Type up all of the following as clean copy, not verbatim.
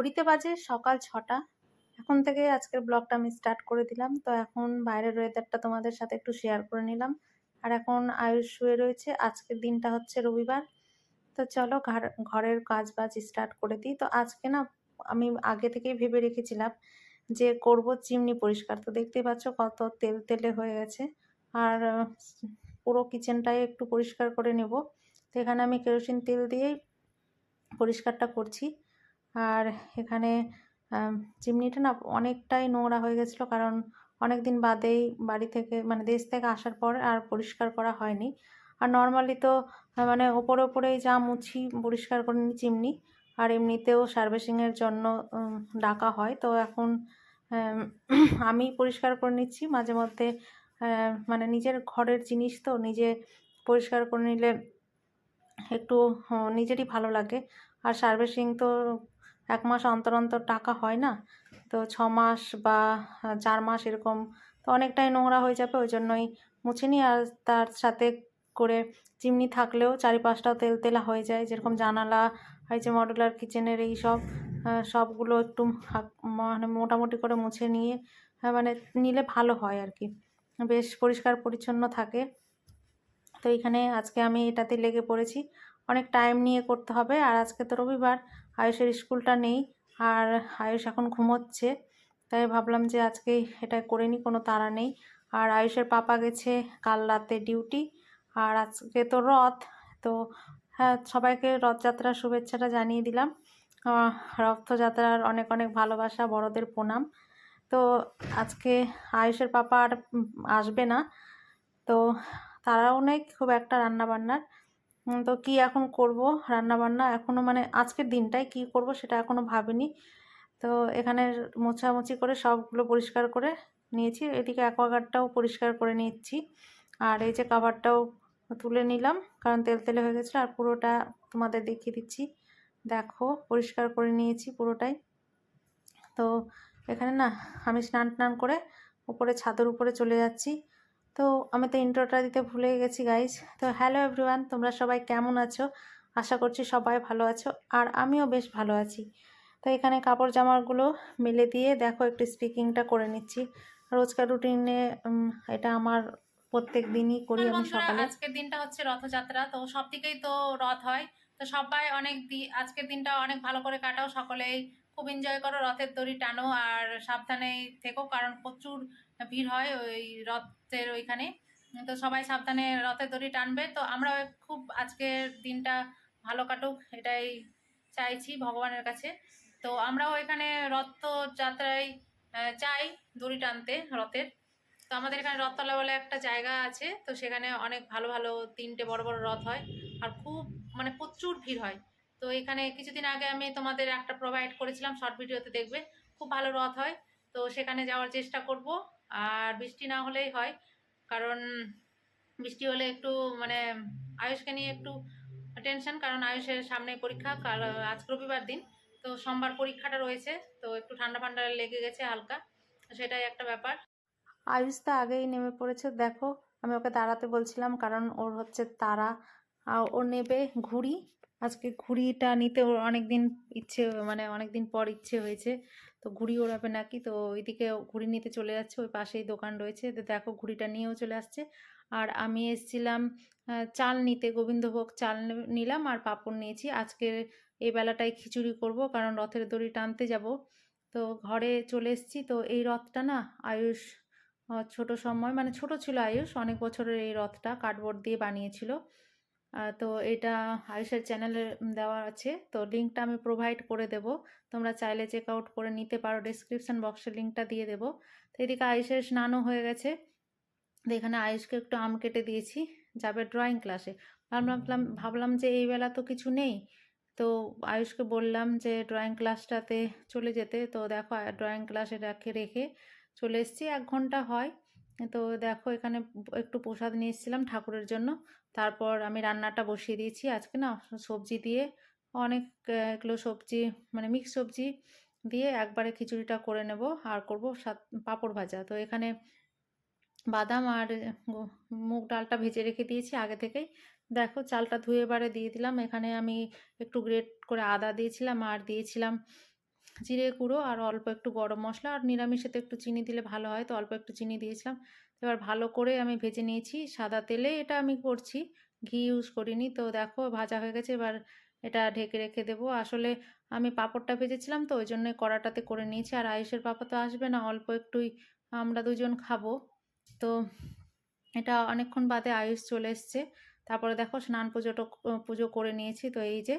ঘড়িতে বাজে সকাল ৬টা। এখন থেকে আজকের ব্লগটা আমি স্টার্ট করে দিলাম। তো এখন বাইরের ওয়েদারটা তোমাদের সাথে একটু শেয়ার করে নিলাম। আর এখন আয়ুষ শুয়ে রয়েছে। আজকের দিনটা হচ্ছে রবিবার। তো চলো ঘরের কাজ-বাজ স্টার্ট করে দিই। তো আজকে না আমি আগে থেকেই ভেবে রেখেছিলাম যে করব চিমনি পরিষ্কার। তো দেখতেই পাচ্ছ কত তেলতেলে হয়ে গেছে। আর পুরো কিচেনটাই একটু পরিষ্কার করে নেব। তো এখানে আমি কেরোসিন তেল দিয়েই পরিষ্কারটা করছি। আর এখানে চিমনিটা না অনেকটাই নোংরা হয়ে গেছিলো, কারণ অনেকদিন বাদেই বাড়ি থেকে মানে দেশ থেকে আসার পর আর পরিষ্কার করা হয়নি। আর নর্মালি তো মানে ওপরেই যা মুছি পরিষ্কার করে নিই চিমনি। আর এমনিতেও সার্ভিসিংয়ের জন্য ডাকা হয়। তো এখন আমি পরিষ্কার করে নিচ্ছি মাঝে মধ্যে। মানে নিজের ঘরের জিনিস তো নিজে পরিষ্কার করে নিলে একটু নিজেরই ভালো লাগে। আর সার্ভিসিং তো ১ মাস অন্তর অন্তর টাকা হয় না। তো ৬ মাস বা ৪ মাস এরকম তো অনেকটাই নোংরা হয়ে যাবে, ওই জন্যই মুছে নিই। আর তার সাথে করে চিমনি থাকলেও চারিপাশটাও তেলতেলা হয়ে যায়, যেরকম জানালা, এই যে মডুলার কিচেনের এই সব সবগুলো একটু মানে মোটামুটি করে মুছে নিয়ে মানে নিলে ভালো হয় আর কি, বেশ পরিষ্কার পরিচ্ছন্ন থাকে। তো এইখানে আজকে আমি এটাতে লেগে পড়েছি। অনেক টাইম নিয়ে করতে হবে। আর আজকে তো রবিবার, আয়ুষের স্কুলটা নেই। আর আয়ুষ এখন ঘুমোচ্ছে, তাই ভাবলাম যে আজকে এটা করে নিই, কোনো তাড়া নেই। আর আয়ুষের পাপা গেছে কাল রাতে ডিউটি। আর আজকে তো রথ। তো হ্যাঁ, সবাইকে রথযাত্রার শুভেচ্ছাটা জানিয়ে দিলাম। রথযাত্রার অনেক অনেক ভালোবাসা, বড়দের প্রণাম। তো আজকে আয়ুষের পাপা আর আসবে না। তো তারাও নেই খুব একটা রান্নাবান্নার। তো কি এখন করব রান্নাবান্না এখনও, মানে আজকের দিনটায় কি করব সেটা এখনও ভাবিনি। তো এখানে মোছামুছি করে সবগুলো পরিষ্কার করে নিয়েছি। এদিকে অ্যাকোয়াগার্ডটাও পরিষ্কার করে নিচ্ছি। আর এই যে কাভারটাও তুলে নিলাম, কারণ তেলতেলে হয়ে গেছিলো। আর পুরোটা তোমাদের দেখিয়ে দিচ্ছি, দেখো পরিষ্কার করে নিয়েছি পুরোটাই। তো এখানে না আমি স্নান টান করে উপরে ছাদের উপরে চলে যাচ্ছি। তো আমি তো ইন্ট্রোটা দিতে ভুলে গেছি গাইজ। তো হ্যালো এভরিওয়ান, তোমরা সবাই কেমন আছো? আশা করছি সবাই ভালো আছো, আর আমিও বেশ ভালো আছি। তো এখানে কাপড় জামাগুলো মেলে দিয়ে দেখো একটু স্পিকিংটা করে নিচ্ছি। রোজকার রুটিনে এটা আমার প্রত্যেক দিনই করি আমি সকালে। আজকের দিনটা হচ্ছে রথযাত্রা, তো সব দিকেই তো রথ হয়। তো সবাই আজকের দিনটা অনেক ভালো করে কাটাও, সকলেই খুব এনজয় করো, রথের দড়ি টানো, আর সাবধানে থেকো, কারণ প্রচুর ভিড় হয় ওই রথের ওইখানে। তো সবাই সাবধানে রথের দড়ি টানবে। তো আমরা খুব আজকের দিনটা ভালো কাটুক এটাই চাইছি ভগবানের কাছে। তো আমরাও এখানে রথযাত্রায় চাই দড়ি টানতে রথের। তো আমাদের এখানে রথতলা বলে একটা জায়গা আছে, তো সেখানে অনেক ভালো ভালো 3টে বড় বড় রথ হয়। আর খুব মানে প্রচুর ভিড় হয়। তো এখানে কিছুদিন আগে আমি তোমাদের একটা প্রোভাইড করেছিলাম, শর্ট ভিডিওতে দেখবে, খুব ভালো রথ হয়। তো সেখানে যাওয়ার চেষ্টা করব। আর বৃষ্টি না হলেই হয়, কারণ বৃষ্টি হলে একটু মানে আয়ুষকে নিয়ে একটু টেনশন, কারণ আয়ুষের সামনে পরীক্ষা, কাল আজ রবিবার দিন। তো সোমবার পরীক্ষাটা রয়েছে, তো একটু ঠান্ডা ফান্ডা লেগে গেছে হালকা, সেটাই একটা ব্যাপার। আয়ুষ তো আগেই নেমে পড়েছে দেখো। আমি ওকে দাঁড়াতে বলছিলাম, কারণ ওর হচ্ছে তারা। ও নেবে ঘুড়ি। আজকে ঘুড়িটা নিতে ওর অনেক দিন ইচ্ছে, মানে অনেক দিন পর ইচ্ছে হয়েছে। তো ঘুড়ি ওড়াবে নাকি, তো ওইদিকে ঘুড়ি নিতে চলে যাচ্ছে। ওই পাশেই দোকান রয়েছে, তো দেখো ঘুড়িটা নিয়েও চলে আসছে। আর আমি এসছিলাম চাল নিতে, গোবিন্দভোগ চাল নিলাম আর পাঁপড় নিয়েছি। আজকে এই বেলাটায় খিচুড়ি করব, কারণ রথের দড়ি টানতে যাব। তো ঘরে চলে এসেছি। তো এই রথটা না আয়ুষ ছোট সময়, মানে ছোট ছিল আয়ুষ, অনেক বছরের এই রথটা কার্ডবোর্ড দিয়ে বানিয়েছিল। তো এটা আয়ুষের চ্যানেলে দেওয়া আছে, তো লিঙ্কটা আমি প্রোভাইড করে দেব। তোমরা চাইলে চেক আউট করে নিতে পারো, ডেসক্রিপশন বক্সে লিঙ্কটা দিয়ে দেবো। তো এদিকে আয়ুষের স্নানও হয়ে গেছে। তো এখানে আয়ুষকে একটু আম কেটে দিয়েছি, যাবে ড্রয়িং ক্লাসে। ভাবলাম যে এই বেলা তো কিছু নেই, তো আয়ুষকে বললাম যে ড্রয়িং ক্লাসটাতে চলে যেতে। তো দেখো ড্রয়িং ক্লাসে রেখে চলে এসেছি, 1 ঘন্টা হয়। তো দেখো এখানে একটু প্রসাদ নিয়ে এসেছিলাম ঠাকুরের জন্য। তারপর আমি রান্নাটা বসিয়ে দিয়েছি। আজকে না সবজি দিয়ে অনেক এগুলো সবজি, মানে মিক্স সবজি দিয়ে একবারে খিচুড়িটা করে নেব। আর করব পাঁপড় ভাজা। তো এখানে বাদাম আর মুগ ডালটা ভেজে রেখে দিয়েছি আগে থেকেই। দেখো চালটা ধুয়ে এবারে দিয়ে দিলাম। এখানে আমি একটু গ্রেট করে আদা দিয়েছিলাম, আর দিয়েছিলাম জিরে গুঁড়ো আর অল্প একটু গরম মশলা, আর নিরামিষে তো একটু চিনি দিলে ভালো হয়, তো অল্প একটু চিনি দিয়েছিলাম। এবার ভালো করে আমি ভেজে নিয়েছি, সাদা তেলে এটা আমি করছি, ঘি ইউজ করিনি। তো দেখো ভাজা হয়ে গেছে, এবার এটা ঢেকে রেখে দেবো। আসলে আমি পাঁপড়টা ভেজেছিলাম তো ওই জন্যই কড়াটাতে করে নিয়েছি, আর আয়ুষের পাপা তো আসবে না, অল্প একটুই আমরা দুজন খাবো। তো এটা অনেকক্ষণ বাদে আয়ুষ চলে এসছে। তারপরে দেখো স্নান পুজো করে নিয়েছি। তো এই যে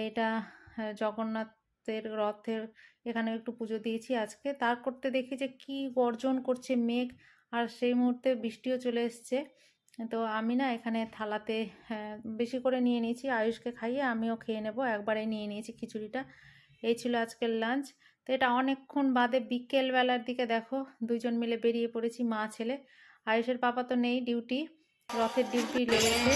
এটা জগন্নাথের রথের এখানে একটু পুজো দিয়েছি আজকে। তার করতে দেখি যে কি গর্জন করছে মেঘ, আর সেই মুহূর্তে বৃষ্টিও চলে এসছে। তো আমি না এখানে থালাতে বেশি করে নিয়ে নিয়েছি, আয়ুষকে খাইয়ে আমিও খেয়ে নেব, একবারে নিয়ে নিয়েছি খিচুড়িটা। এই ছিল আজকের লাঞ্চ। তো এটা অনেকক্ষণ বাদে বিকেলবেলার দিকে দেখো দুইজন মিলে বেরিয়ে পড়েছি, মা ছেলে। আয়ুষের পাপা তো নেই, ডিউটি, রথের ডিউটি লেগেছে।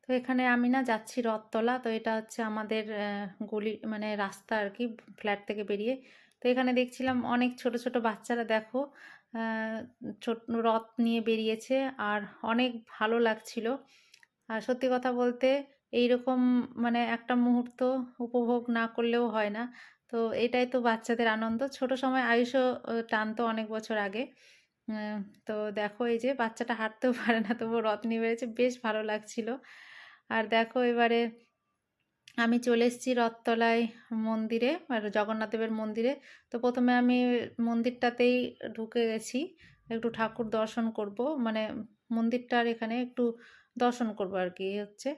তো এখানে আমি না যাচ্ছি রথতলা। তো এটা হচ্ছে আমাদের গলি মানে রাস্তা আর কি, ফ্ল্যাট থেকে বেরিয়ে। তো এখানে দেখছিলাম অনেক ছোট ছোট বাচ্চারা দেখো ছোট রথ নিয়ে বেরিয়েছে, আর অনেক ভালো লাগছিল। আর সত্যি কথা বলতে এইরকম মানে একটা মুহূর্ত উপভোগ না করলেও হয় না। তো এটাই তো বাচ্চাদের আনন্দ। ছোট সময় আয়ুষও টানতো অনেক বছর আগে। তো দেখো এই যে বাচ্চাটা হাঁটতেও পারে না, তবুও রথ নিয়ে বেরিয়েছে, বেশ ভালো লাগছিল। আর দেখো এবারে আমি চলে এসেছি রথতলায় মন্দিরে, আর জগন্নাথ দেবের মন্দিরে। তো প্রথমে আমি মন্দিরটাতেই ঢুকে গেছি, একটু ঠাকুর দর্শন করব, মানে মন্দিরটার এখানে একটু দর্শন করব আর কি হচ্ছে।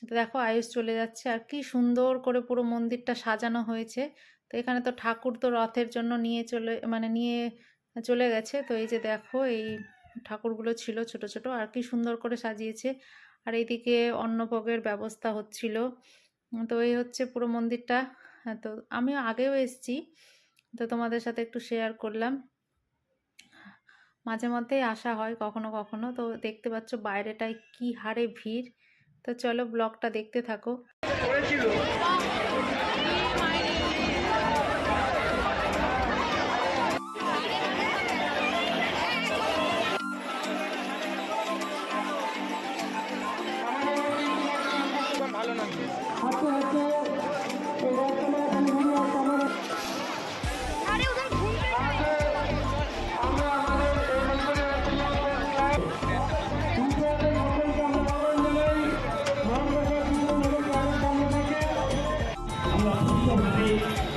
তো দেখো আয়ুষ চলে যাচ্ছে, আর কি সুন্দর করে পুরো মন্দিরটা সাজানো হয়েছে। তো এখানে তো ঠাকুর তো রথের জন্য নিয়ে চলে গেছে। তো এই যে দেখো এই ঠাকুরগুলো ছিল ছোট ছোট, আর কি সুন্দর করে সাজিয়েছে। আর এইদিকে অন্নভোগের ব্যবস্থা হচ্ছিল। তো এই হচ্ছে পুরো মন্দিরটা। তো আমিও আগেও এসেছি, তো তোমাদের সাথে একটু শেয়ার করলাম। মাঝে মধ্যেই আসা হয় কখনো কখনো। তো দেখতে পাচ্ছ বাইরেটায় কি হারে ভিড়। তো চলো ব্লগটা দেখতে থাকো।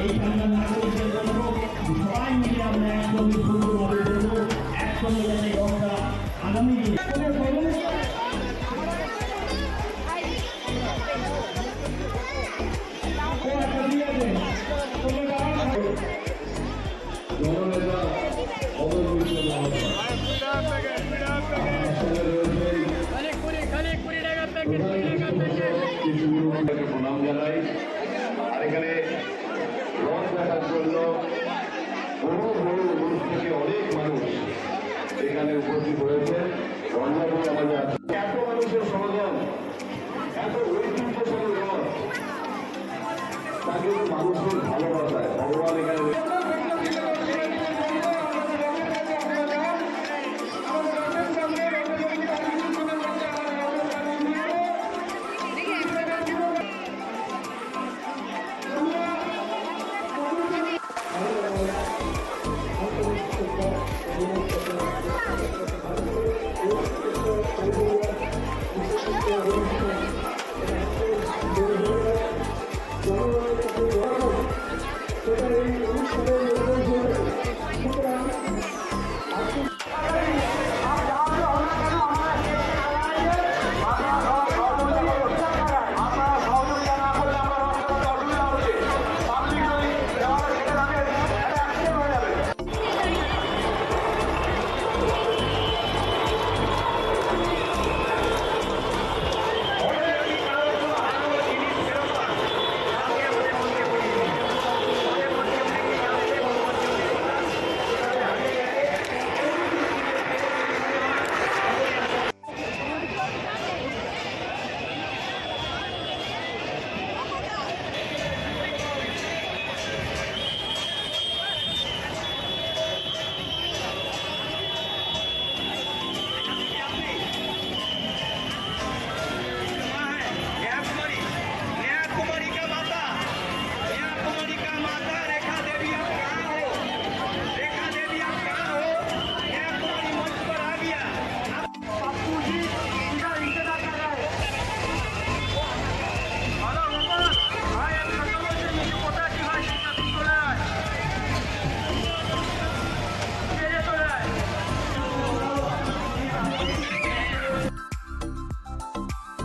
এই সন্ধান নাগরিকদের জন্য সবাই মিলে আমরা একসঙ্গে সুন্দরভাবে করবো, একসঙ্গে যাতে রথটা আগামী প্রণাম জানাই। আর এখানে রথ দেখার জন্য বহু বহু মানুষ থেকে অনেক মানুষ এখানে উপস্থিত হয়েছে। রথযাত্রা আমাদের এত মানুষের সমাগম, এত ঐতিহ্যশালী রথ, তাকে মানুষের ভালোবাসায় ভগবান এখানে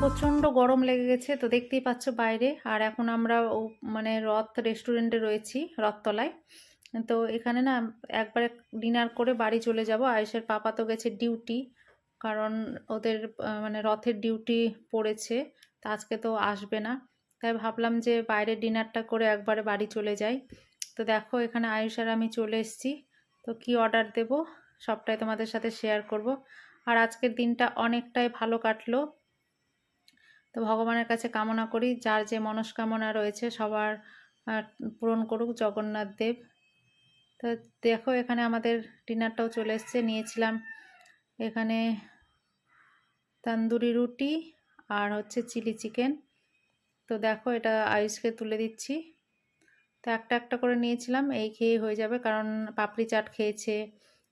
প্রচণ্ড গরম লেগে গেছে, তো দেখতেই পাচ্ছ বাইরে। আর এখন আমরা মানে রথ রেস্টুরেন্টে রয়েছি, রথতলায়। তো এখানে না একবারে ডিনার করে বাড়ি চলে যাব। আয়ুষের পাপা তো গেছে ডিউটি, কারণ ওদের মানে রথের ডিউটি পড়েছে, তা আজকে তো আসবে না। তাই ভাবলাম যে বাইরে ডিনারটা করে একবারে বাড়ি চলে যাই। তো দেখো এখানে আয়ুষ আর আমি চলে এসেছি। তো কি অর্ডার দেব সবটাই তোমাদের সাথে শেয়ার করব। আর আজকের দিনটা অনেকটাই ভালো কাটলো। তো ভগবানের কাছে কামনা করি যার যে মনস্কামনা রয়েছে সবার পূরণ করুক জগন্নাথ দেব। তো দেখো এখানে আমাদের ডিনারটাও চলে এসছে। নিয়েছিলাম এখানে তন্দুরি রুটি আর হচ্ছে চিলি চিকেন। তো দেখো এটা আয়ুষকে তুলে দিচ্ছি। তো একটা একটা করে নিয়েছিলাম, এই খেয়ে হয়ে যাবে, কারণ পাপড়ি চাট খেয়েছে,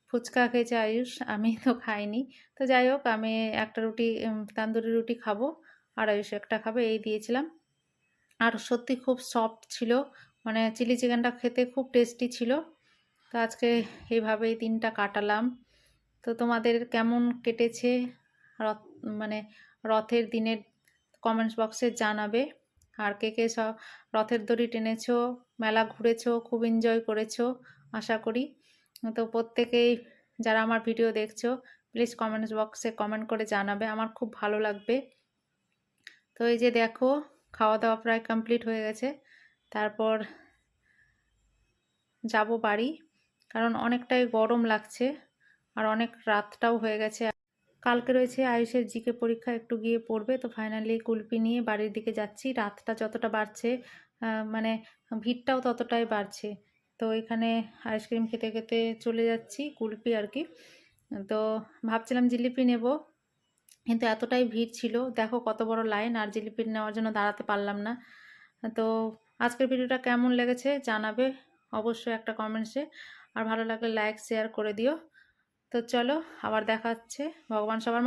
ফুচকা খেয়েছে আয়ুষ, আমি তো খাইনি। তো যাই হোক, আমি একটা রুটি তন্দুরি রুটি খাবো আর আয়ুষ একটা খাবে, এই দিয়েছিলাম। আর সত্যি খুব সফট ছিল, মানে চিলি চিকেনটা খেতে খুব টেস্টি ছিল। তো আজকে এইভাবেই দিনটা কাটালাম। তো তোমাদের কেমন কেটেছে রথ, মানে রথের দিনের কমেন্টস বক্সে জানাবে। আর কে কে সব রথের দড়ি টেনেছো, মেলা ঘুরেছো, খুব এনজয় করেছো আশা করি। তো প্রত্যেকেই যারা আমার ভিডিও দেখছো প্লিজ কমেন্টস বক্সে কমেন্ট করে জানাবে, আমার খুব ভালো লাগবে। তো এই যে দেখো খাওয়া দাওয়া প্রায় কমপ্লিট হয়ে গেছে, তারপর যাব বাড়ি, কারণ অনেকটাই গরম লাগছে আর অনেক রাতটাও হয়ে গেছে। কালকে রয়েছে আয়ুষের জিকে পরীক্ষা, একটু গিয়ে পড়বে। তো ফাইনালি কুলপি নিয়ে বাড়ির দিকে যাচ্ছি। রাতটা যতটা বাড়ছে মানে ভিড়টাও ততটাই বাড়ছে। তো এখানে আইসক্রিম খেতে খেতে চলে যাচ্ছি, কুলপি আর কি। তো ভাবছিলাম জিলিপি নেব, কিন্তু এতটাই ভিড় ছিল, দেখো কত বড় লাইন, আর জিলিপি নেওয়ার জন্য দাঁড়াতে পারলাম না। তো আজকের ভিডিওটা কেমন লেগেছে জানাবে অবশ্যই একটা কমেন্টসে, আর ভালো লাগলে লাইক শেয়ার করে দিও। তো চলো আবার দেখা হচ্ছে, ভগবান সবার